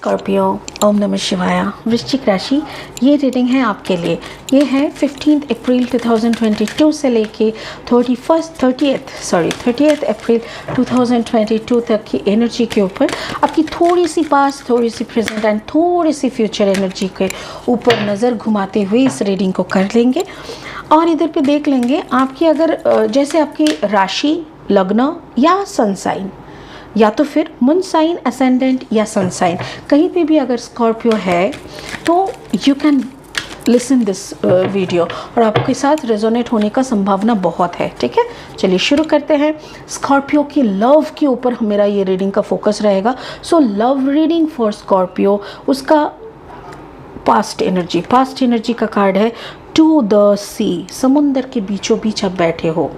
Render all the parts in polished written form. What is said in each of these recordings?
Scorpio, ओम नमः शिवाय। वृश्चिक राशि, ये रीडिंग है आपके लिए। ये है 15 अप्रैल 2022 से लेके 30 अप्रैल 2022 तक की एनर्जी के ऊपर, आपकी थोड़ी सी पास्ट, थोड़ी सी प्रेजेंट एंड थोड़ी सी फ्यूचर एनर्जी के ऊपर नज़र घुमाते हुए इस रीडिंग को कर लेंगे। और इधर पे देख लेंगे आपकी, अगर जैसे आपकी राशि, लग्न या सन साइन, या तो फिर मून साइन, असेंडेंट या सन साइन, कहीं पे भी अगर स्कॉर्पियो है तो you can listen this video और आपके साथ रेजोनेट होने का संभावना बहुत है। ठीक है, चलिए शुरू करते हैं। स्कॉर्पियो की लव के ऊपर मेरा ये रीडिंग का फोकस रहेगा। So love reading for Scorpio, उसका पास्ट एनर्जी का कार्ड है टू द सी, समुंदर के बीचों बीच आप बैठे हो।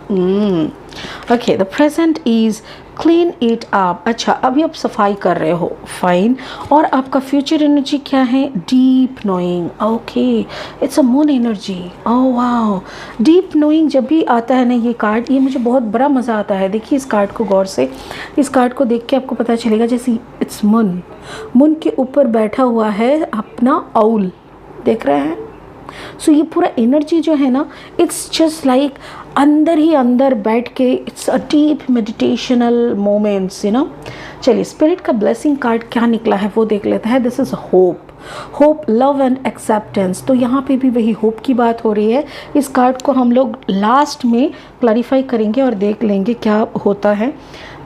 Okay, the present is clean it up. अच्छा, अभी आप सफाई कर रहे हो, फाइन। और आपका फ्यूचर एनर्जी क्या है? Deep knowing. Okay, it's a moon energy. Oh wow, deep knowing जब भी आता है ना ये कार्ड, ये मुझे बहुत बड़ा मज़ा आता है। देखिए इस कार्ड को गौर से, इस कार्ड को देख के आपको पता चलेगा जैसे इट्स मून के ऊपर बैठा हुआ है अपना आउल, देख रहे हैं। सो ये पूरा एनर्जी जो है ना, इट्स जस्ट लाइक अंदर ही अंदर बैठ के, it's a deep meditational moments, you know. चलिए स्पिरिट का ब्लेसिंग कार्ड क्या निकला है वो देख लेते हैं। This is hope, love and acceptance. तो यहाँ पे भी वही होप की बात हो रही है। इस कार्ड को हम लोग लास्ट में क्लैरिफाई करेंगे और देख लेंगे क्या होता है।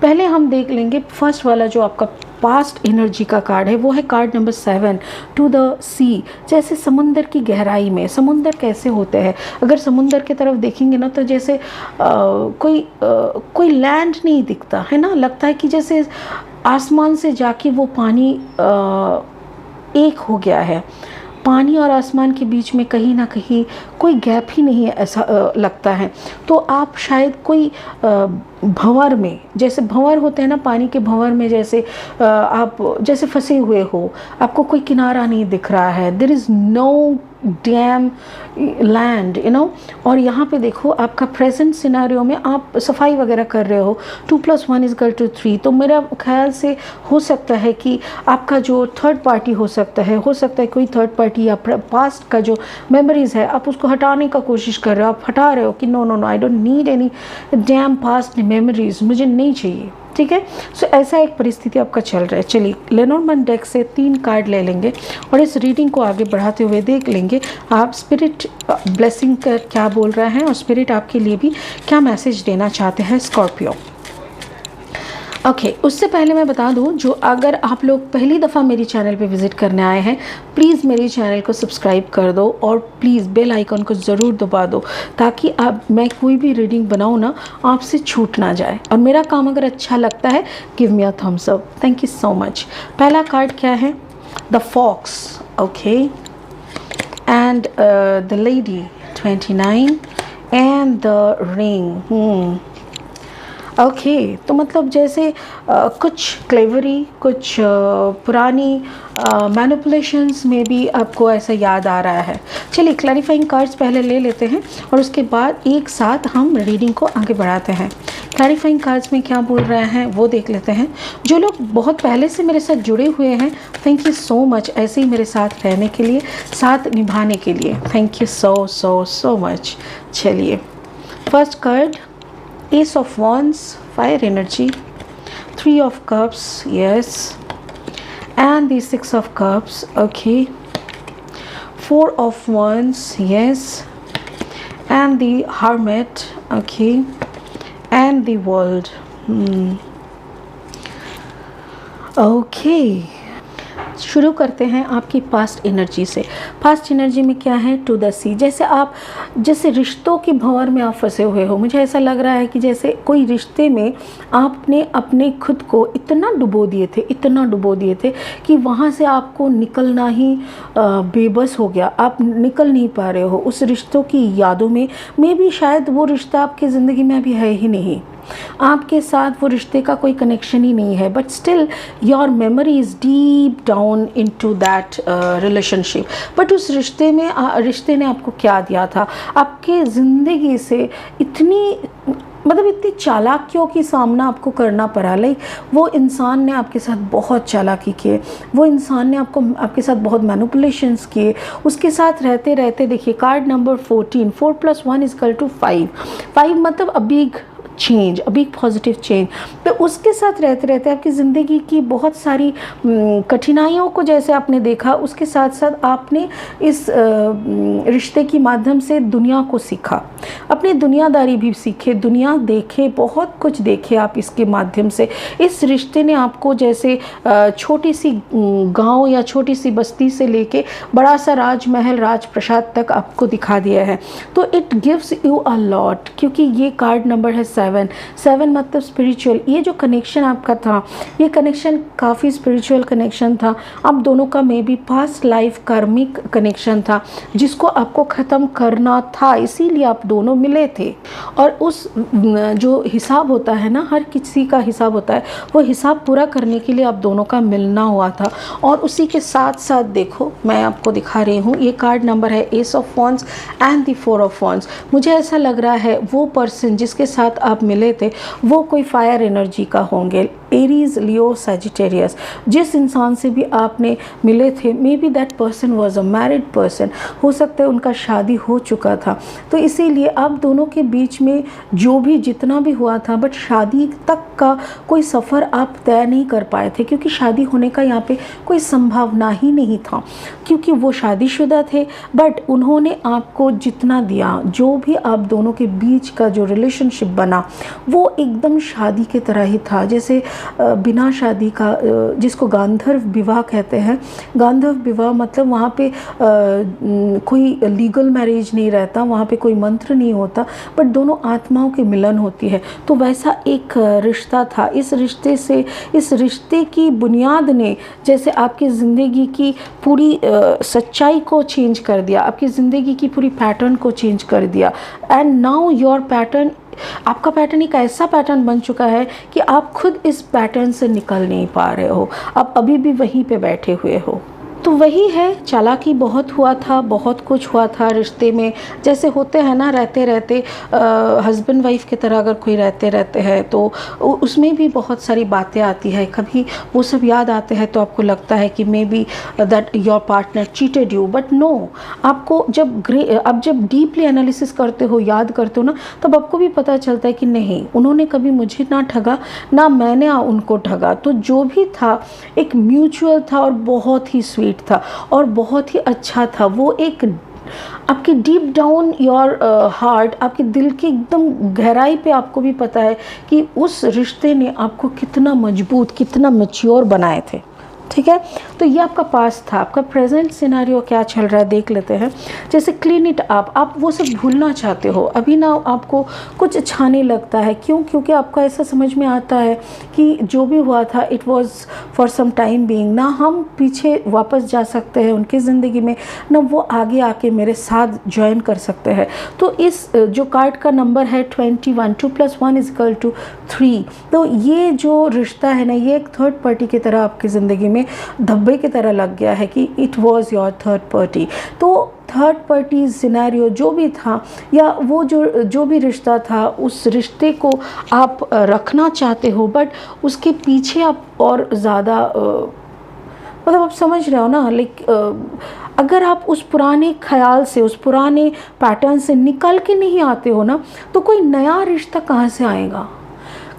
पहले हम देख लेंगे फर्स्ट वाला जो आपका पास्ट एनर्जी का कार्ड है, वो है कार्ड नंबर 7, टू द सी। जैसे समुंदर की गहराई में, समुंदर कैसे होते हैं, अगर समुंदर की तरफ देखेंगे ना तो जैसे कोई लैंड नहीं दिखता है ना, लगता है कि जैसे आसमान से जाके वो पानी एक हो गया है। पानी और आसमान के बीच में कहीं ना कहीं कोई गैप ही नहीं है, ऐसा लगता है। तो आप शायद कोई भंवर में, जैसे भंवर होते हैं ना, पानी के भंवर में जैसे आप जैसे फंसे हुए हो, आपको कोई किनारा नहीं दिख रहा है। There is no damn land, you know. और यहाँ पे देखो आपका प्रेजेंट सिनारियो में आप सफाई वगैरह कर रहे हो। 2+1 = 3। तो मेरा ख्याल से हो सकता है कि आपका जो थर्ड पार्टी हो सकता है कोई थर्ड पार्टी या पास्ट का जो मेमोरीज है, आप उसको हटाने का कोशिश कर रहे हो। आप हटा रहे हो कि no I don't need any damn past memories, मुझे नहीं चाहिए। ठीक है, सो ऐसा एक परिस्थिति आपका चल रहा है। चलिए लेनोर्मैन डेक से 3 कार्ड ले लेंगे और इस रीडिंग को आगे बढ़ाते हुए देख लेंगे आप स्पिरिट ब्लेसिंग का क्या बोल रहा है और स्पिरिट आपके लिए भी क्या मैसेज देना चाहते हैं स्कॉर्पियो। ओके, उससे पहले मैं बता दूं, जो अगर आप लोग पहली दफ़ा मेरी चैनल पे विज़िट करने आए हैं, प्लीज़ मेरी चैनल को सब्सक्राइब कर दो और प्लीज़ बेल आइकन को ज़रूर दबा दो, ताकि आप मैं कोई भी रीडिंग बनाऊँ ना, आपसे छूट ना जाए। और मेरा काम अगर अच्छा लगता है, give me a thumbs up. Thank you so much. पहला कार्ड क्या है? The fox. Okay, and the lady 29 and the ring. Okay, तो मतलब जैसे कुछ क्लेवरी, कुछ पुरानी मैनिपुलेशंस में भी आपको ऐसा याद आ रहा है। चलिए क्लैरिफाइंग कार्ड्स पहले ले लेते हैं और उसके बाद एक साथ हम रीडिंग को आगे बढ़ाते हैं। क्लैरिफाइंग कार्ड्स में क्या बोल रहे हैं वो देख लेते हैं। जो लोग बहुत पहले से मेरे साथ जुड़े हुए हैं, थैंक यू सो मच, ऐसे ही मेरे साथ रहने के लिए, साथ निभाने के लिए। Thank you so much. चलिए first card, Ace of Wands, fire energy, 3 of Cups, yes, and the 6 of Cups, okay, 4 of Wands, yes, and the Hermit, okay, and the World. Okay, शुरू करते हैं आपकी पास्ट एनर्जी से। Past energy में क्या है? To the सी। जैसे रिश्तों के भंवर में आप फंसे हुए हो। मुझे ऐसा लग रहा है कि जैसे कोई रिश्ते में आपने अपने खुद को इतना डुबो दिए थे कि वहाँ से आपको निकलना ही बेबस हो गया। आप निकल नहीं पा रहे हो उस रिश्तों की यादों में। मे बी शायद वो रिश्ता आपकी ज़िंदगी में अभी है ही नहीं, आपके साथ वो रिश्ते का कोई कनेक्शन ही नहीं है, but still your memory is deep down into that relationship. But उस रिश्ते ने आपको क्या दिया था? आपके ज़िंदगी से इतनी मतलब इतनी चालाकियों की सामना आपको करना पड़ा। लाइक वो इंसान ने आपके साथ बहुत चालाकी किए, वो इंसान ने आपके साथ बहुत मैनिपुलेशंस किए। उसके साथ रहते रहते देखिए कार्ड नंबर 14, 4 + 1 = 5। 5 मतलब a big change, a big positive change. तो उसके साथ रहते रहते आपकी ज़िंदगी की बहुत सारी कठिनाइयों को जैसे आपने देखा, उसके साथ साथ आपने इस रिश्ते के माध्यम से दुनिया को सीखा, अपनी दुनियादारी भी सीखे, दुनिया देखे, बहुत कुछ देखे आप इसके माध्यम से। इस रिश्ते ने आपको जैसे छोटी सी गांव या छोटी सी बस्ती से लेके बड़ा सा राजमहल, राजप्रसाद तक आपको दिखा दिया है। तो it gives you a lot, क्योंकि ये कार्ड नंबर है 7। 7 मतलब स्पिरिचुअल। ये जो कनेक्शन आपका था, ये कनेक्शन काफ़ी स्पिरिचुअल कनेक्शन था। आप दोनों का may be past life karmic connection था जिसको आपको ख़त्म करना था, इसीलिए आप दोनों मिले थे। और उस जो हिसाब होता है ना, हर किसी का हिसाब होता है, वो हिसाब पूरा करने के लिए आप दोनों का मिलना हुआ था। और उसी के साथ साथ देखो मैं आपको दिखा रही हूँ, ये कार्ड नंबर है S of wands and the 4 of wands. मुझे ऐसा लग रहा है वो पर्सन जिसके साथ आप मिले थे वो कोई फायर एनर्जी का होंगे, एरीज, लियो, सजिटेरियस। जिस इंसान से भी आपने मिले थे, may be that person was a married person, हो सकता है उनका शादी हो चुका था। तो इसीलिए आप दोनों के बीच में जो भी जितना भी हुआ था, बट शादी तक का कोई सफ़र आप तय नहीं कर पाए थे, क्योंकि शादी होने का यहाँ पे कोई संभावना ही नहीं था, क्योंकि वो शादीशुदा थे। बट उन्होंने आपको जितना दिया, जो भी आप दोनों के बीच का जो रिलेशनशिप बना, वो एकदम शादी की तरह ही था। जैसे बिना शादी का, जिसको गांधर्व विवाह कहते हैं। गांधर्व विवाह मतलब वहाँ पे कोई लीगल मैरिज नहीं रहता, वहाँ पे कोई मंत्र नहीं होता, बट दोनों आत्माओं की मिलन होती है। तो वैसा एक रिश्ता था। इस रिश्ते की बुनियाद ने जैसे आपकी ज़िंदगी की पूरी सच्चाई को चेंज कर दिया, आपकी ज़िंदगी की पूरी पैटर्न को चेंज कर दिया। एंड नाउ योर पैटर्न, आपका पैटर्न एक ऐसा पैटर्न बन चुका है कि आप खुद इस पैटर्न से निकल नहीं पा रहे हो, आप अभी भी वहीं पे बैठे हुए हो। तो वही है, चालाकी बहुत हुआ था, बहुत कुछ हुआ था रिश्ते में। जैसे होते हैं ना, रहते रहते हस्बैंड वाइफ की तरह अगर कोई रहते हैं तो उसमें भी बहुत सारी बातें आती है। कभी वो सब याद आते हैं तो आपको लगता है कि maybe that your partner cheated you, but no, आपको जब डीपली एनालिसिस करते हो, याद करते हो ना, तब आपको भी पता चलता है कि नहीं, उन्होंने कभी मुझे ना ठगा, ना मैंने उनको ठगा। तो जो भी था एक म्यूचुअल था और बहुत ही स्वीट था और बहुत ही अच्छा था। वो एक आपकी डीप डाउन योर हार्ट, आपके दिल की एकदम गहराई पे आपको भी पता है कि उस रिश्ते ने आपको कितना मजबूत, कितना मैच्योर बनाए थे। ठीक है, तो ये आपका पास्ट था। आपका प्रेजेंट सिनेरियो क्या चल रहा है देख लेते हैं। जैसे क्लीन इट अप, आप वो सब भूलना चाहते हो। अभी ना आपको कुछ अच्छा नहीं लगता है। क्यों? क्योंकि आपको ऐसा समझ में आता है कि जो भी हुआ था it was for some time being, ना हम पीछे वापस जा सकते हैं उनकी ज़िंदगी में, ना वो आगे आके मेरे साथ ज्वाइन कर सकते हैं। तो इस जो कार्ड का नंबर है 21, 2 + 1 = 3। तो ये जो रिश्ता है ना, ये एक थर्ड पार्टी की तरह आपकी ज़िंदगी में धब्बे की तरह लग गया है कि it was your third party. तो थर्ड पार्टी सिनेरियो जो भी था, या वो जो भी रिश्ता था, उस रिश्ते को आप रखना चाहते हो, बट उसके पीछे आप और ज़्यादा मतलब आप समझ रहे हो ना, लाइक अगर आप उस पुराने ख्याल से, उस पुराने पैटर्न से निकल के नहीं आते हो ना, तो कोई नया रिश्ता कहाँ से आएगा।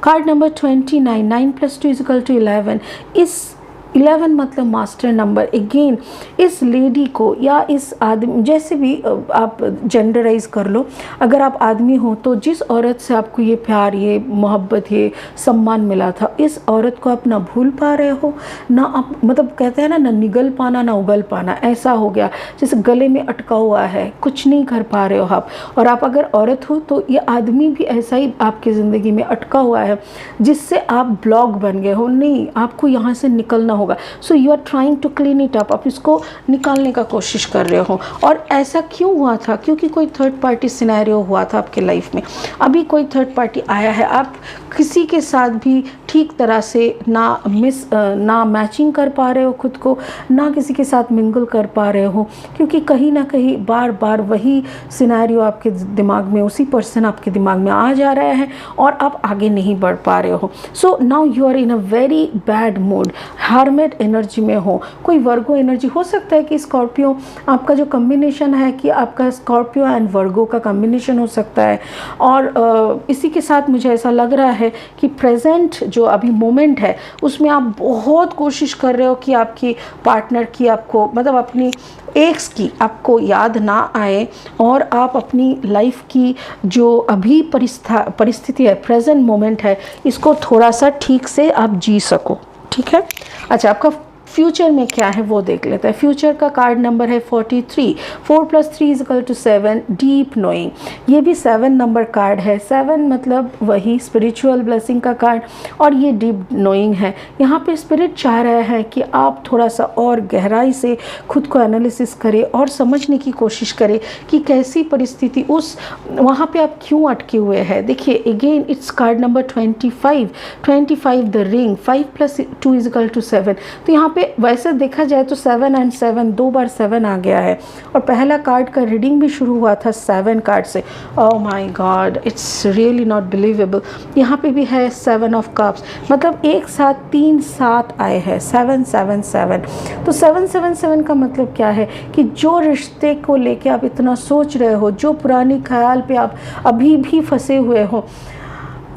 Card number 29, 9 + 2 = 11। इस 11 मतलब मास्टर नंबर। अगेन इस लेडी को या इस आदमी, जैसे भी आप जेंडराइज कर लो, अगर आप आदमी हो तो जिस औरत से आपको ये प्यार, ये मोहब्बत, ये सम्मान मिला था, इस औरत को आप ना भूल पा रहे हो, ना आप, मतलब कहते हैं ना निगल पाना ना उगल पाना, ऐसा हो गया जैसे गले में अटका हुआ है, कुछ नहीं कर पा रहे हो आप। और आप अगर औरत हो तो ये आदमी भी ऐसा ही आपकी ज़िंदगी में अटका हुआ है, जिससे आप ब्लॉक बन गए हो। नहीं, आपको यहाँ से निकलना होगा। So you are trying to clean it up, आप इसको निकालने का कोशिश कर रहे हो। और ऐसा क्यों हुआ था? क्योंकि कोई थर्ड पार्टी सिनेरियो हुआ था आपके लाइफ में। अभी कोई थर्ड पार्टी आया है, आप किसी के साथ भी ठीक तरह से ना मैचिंग कर पा रहे हो खुद को, ना किसी के साथ मिंगल कर पा रहे हो, क्योंकि कहीं ना कहीं बार बार वही सिनेरियो आपके दिमाग में, उसी पर्सन आपके दिमाग में आ जा रहा है और आप आगे नहीं बढ़ पा रहे हो। So now you are in a very bad mood, hermit energy में हो, कोई वर्गो एनर्जी हो सकता है कि स्कॉर्पियो आपका जो कम्बिनेशन है कि आपका स्कॉर्पियो एंड वर्गो का कम्बिनेशन हो सकता है। और इसी के साथ मुझे ऐसा लग रहा है कि प्रेजेंट जो अभी मोमेंट है उसमें आप बहुत कोशिश कर रहे हो कि आपकी पार्टनर की, आपको मतलब अपनी एक्स की आपको याद ना आए और आप अपनी लाइफ की जो अभी परिस्थिति है, प्रेजेंट मोमेंट है, इसको थोड़ा सा ठीक से आप जी सको। ठीक है, अच्छा आपका फ्यूचर में क्या है वो देख लेते हैं। फ्यूचर का कार्ड नंबर है 43, 4 + 3 = 7, डीप नोइंग। ये भी 7 नंबर कार्ड है। 7 मतलब वही स्पिरिचुअल ब्लेसिंग का कार्ड और ये डीप नोइंग है। यहाँ पे स्पिरिट चाह रहा है कि आप थोड़ा सा और गहराई से खुद को एनालिसिस करें और समझने की कोशिश करें कि कैसी परिस्थिति उस वहाँ पे आप क्यों अटके हुए हैं। देखिए again its card number 25 the ring, 5 + 2 = 7। तो यहाँ वैसे देखा जाए तो 7 और 7 2 बार 7 आ गया है और पहला कार्ड का रीडिंग भी शुरू हुआ था 7 कार्ड से। Oh my God, it's really not believable. यहाँ पे भी है 7 ऑफ कप्स, मतलब एक साथ 3 7 आए हैं, 7 7 7। तो 777 का मतलब क्या है कि जो रिश्ते को लेके आप इतना सोच रहे हो, जो पुरानी ख्याल पे आप अभी भी फंसे हुए हो,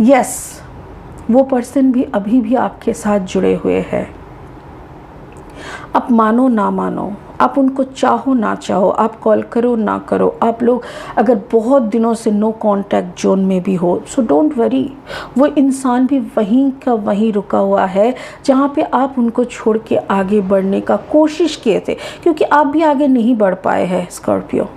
यस वो पर्सन भी अभी भी आपके साथ जुड़े हुए हैं। आप मानो ना मानो, आप उनको चाहो ना चाहो, आप कॉल करो ना करो, आप लोग अगर बहुत दिनों से नो कांटेक्ट जोन में भी हो, सो डोंट वरी, वो इंसान भी वहीं का वहीं रुका हुआ है जहाँ पे आप उनको छोड़ के आगे बढ़ने का कोशिश किए थे, क्योंकि आप भी आगे नहीं बढ़ पाए हैं स्कॉर्पियो,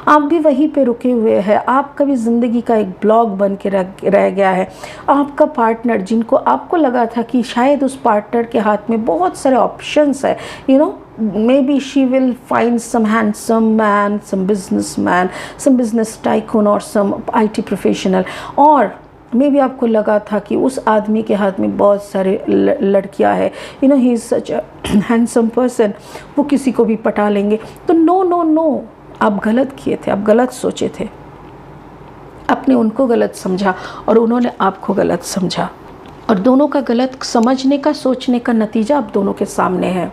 आप भी वहीं पे रुके हुए हैं। आपका भी ज़िंदगी का एक ब्लॉक बन के रह गया है। आपका पार्टनर, जिनको आपको लगा था कि शायद उस पार्टनर के हाथ में बहुत सारे ऑप्शंस है, you know, maybe she will find some handsome man, some businessman, some business tycoon or some IT professional, और मे भी आपको लगा था कि उस आदमी के हाथ में बहुत सारे लड़कियां हैं, you know, he is such a handsome person, वो किसी को भी पटा लेंगे। तो नो नो नो, आप गलत किए थे, आप गलत सोचे थे, आपने उनको गलत समझा और उन्होंने आपको गलत समझा, और दोनों का गलत समझने का, सोचने का नतीजा आप दोनों के सामने है।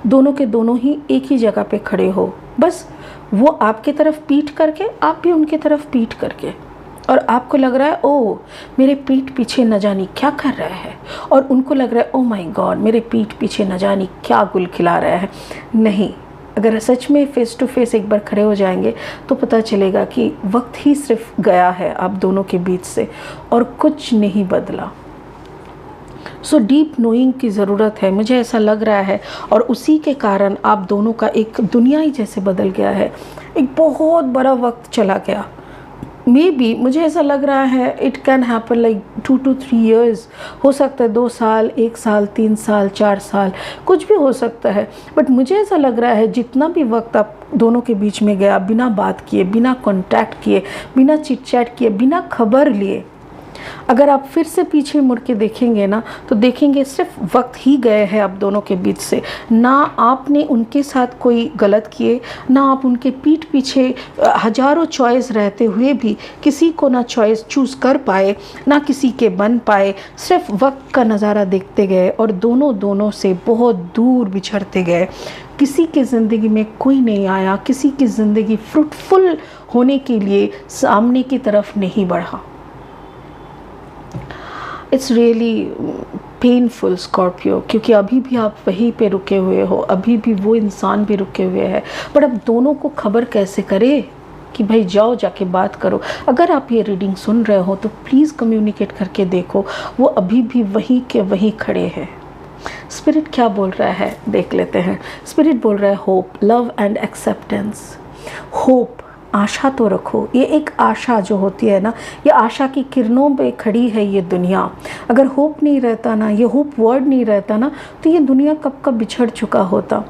दोनों के दोनों ही एक ही जगह पे खड़े हो, बस वो आपके तरफ पीठ करके, आप भी उनके तरफ पीठ करके, और आपको लग रहा है ओ मेरे पीठ पीछे न जानी क्या कर रहा है, और उनको लग रहा है ओ माय गॉड मेरे पीठ पीछे न जानी क्या गुल खिला रहा है। नहीं, अगर सच में फेस टू फेस एक बार खड़े हो जाएंगे तो पता चलेगा कि वक्त ही सिर्फ गया है आप दोनों के बीच से और कुछ नहीं बदला। सो डीप नोइंग की ज़रूरत है, मुझे ऐसा लग रहा है, और उसी के कारण आप दोनों का एक दुनिया ही जैसे बदल गया है। एक बहुत बड़ा वक्त चला गया, मे बी मुझे ऐसा लग रहा है it can happen like 2 to 3 years, हो सकता है 2 साल, 1 साल, 3 साल, 4 साल, कुछ भी हो सकता है। बट मुझे ऐसा लग रहा है जितना भी वक्त आप दोनों के बीच में गया, बिना बात किए, बिना कांटेक्ट किए, बिना चिट चैट किए, बिना खबर लिए, अगर आप फिर से पीछे मुड़ के देखेंगे ना तो देखेंगे सिर्फ वक्त ही गए हैं आप दोनों के बीच से। ना आपने उनके साथ कोई गलत किए, ना आप उनके पीठ पीछे हजारों चॉइस रहते हुए भी किसी को ना चॉइस चूज़ कर पाए, ना किसी के बन पाए, सिर्फ वक्त का नज़ारा देखते गए और दोनों से बहुत दूर बिछड़ते गए। किसी की ज़िंदगी में कोई नहीं आया, किसी की ज़िंदगी फ्रूटफुल होने के लिए सामने की तरफ नहीं बढ़ा। इट्स रियली पेनफुल स्कॉर्पियो, क्योंकि अभी भी आप वहीं पे रुके हुए हो, अभी भी वो इंसान भी रुके हुए हैं। बट अब दोनों को खबर कैसे करे कि भाई जाओ जाके बात करो। अगर आप ये रीडिंग सुन रहे हो तो प्लीज़ कम्युनिकेट करके देखो, वो अभी भी वहीं के वहीं खड़े हैं। स्पिरिट क्या बोल रहा है देख लेते हैं। स्पिरिट बोल रहा है hope, love and acceptance. Hope आशा तो रखो। ये एक आशा जो होती है ना, ये आशा की किरणों पे खड़ी है ये दुनिया। अगर होप नहीं रहता ना, ये होप वर्ड नहीं रहता ना, तो ये दुनिया कब कब बिछड़ चुका होता।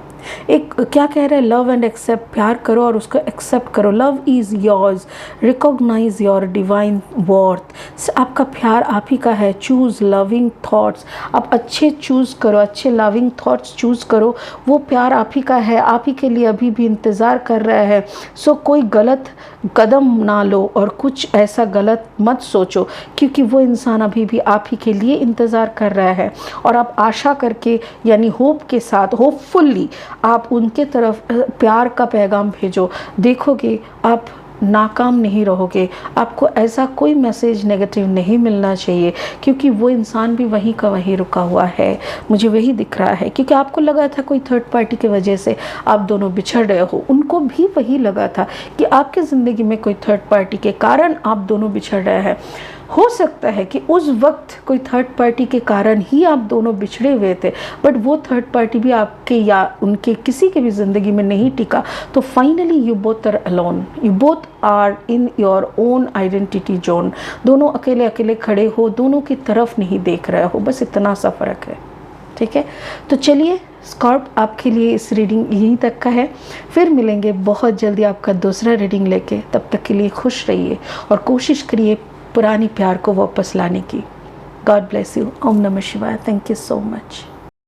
एक क्या कह रहे हैं, लव एंड एक्सेप्ट, प्यार करो और उसको एक्सेप्ट करो। Love is yours, recognise your divine worth. आपका प्यार आप ही का है। चूज़ लविंग थॉट्स, आप अच्छे चूज़ करो, अच्छे लविंग थॉट्स चूज़ करो। वो प्यार आप ही का है, आप ही के लिए अभी भी इंतज़ार कर रहा है। सो कोई गलत कदम ना लो और कुछ ऐसा गलत मत सोचो, क्योंकि वो इंसान अभी भी आप ही के लिए इंतज़ार कर रहा है। और आप आशा करके, यानी होप के साथ, होपफुल्ली आप उनके तरफ प्यार का पैगाम भेजो। देखोगे आप नाकाम नहीं रहोगे। आपको ऐसा कोई मैसेज नेगेटिव नहीं मिलना चाहिए, क्योंकि वो इंसान भी वहीं का वहीं रुका हुआ है। मुझे वही दिख रहा है, क्योंकि आपको लगा था कोई थर्ड पार्टी की वजह से आप दोनों बिछड़ रहे हो, उनको भी वही लगा था कि आपके ज़िंदगी में कोई थर्ड पार्टी के कारण आप दोनों बिछड़ रहे हैं। हो सकता है कि उस वक्त कोई थर्ड पार्टी के कारण ही आप दोनों बिछड़े हुए थे, बट वो थर्ड पार्टी भी आपके या उनके किसी के भी ज़िंदगी में नहीं टिका। तो finally you both are alone, you both are in your own identity zone. दोनों अकेले अकेले खड़े हो, दोनों की तरफ नहीं देख रहे हो, बस इतना सा फ़र्क है। ठीक है, तो चलिए स्कॉर्प, आपके लिए इस रीडिंग यहीं तक का है। फिर मिलेंगे बहुत जल्दी आपका दूसरा रीडिंग लेके। तब तक के लिए खुश रहिए और कोशिश करिए पुरानी प्यार को वापस लाने की। God bless you. ओम नमः शिवाय। Thank you so much.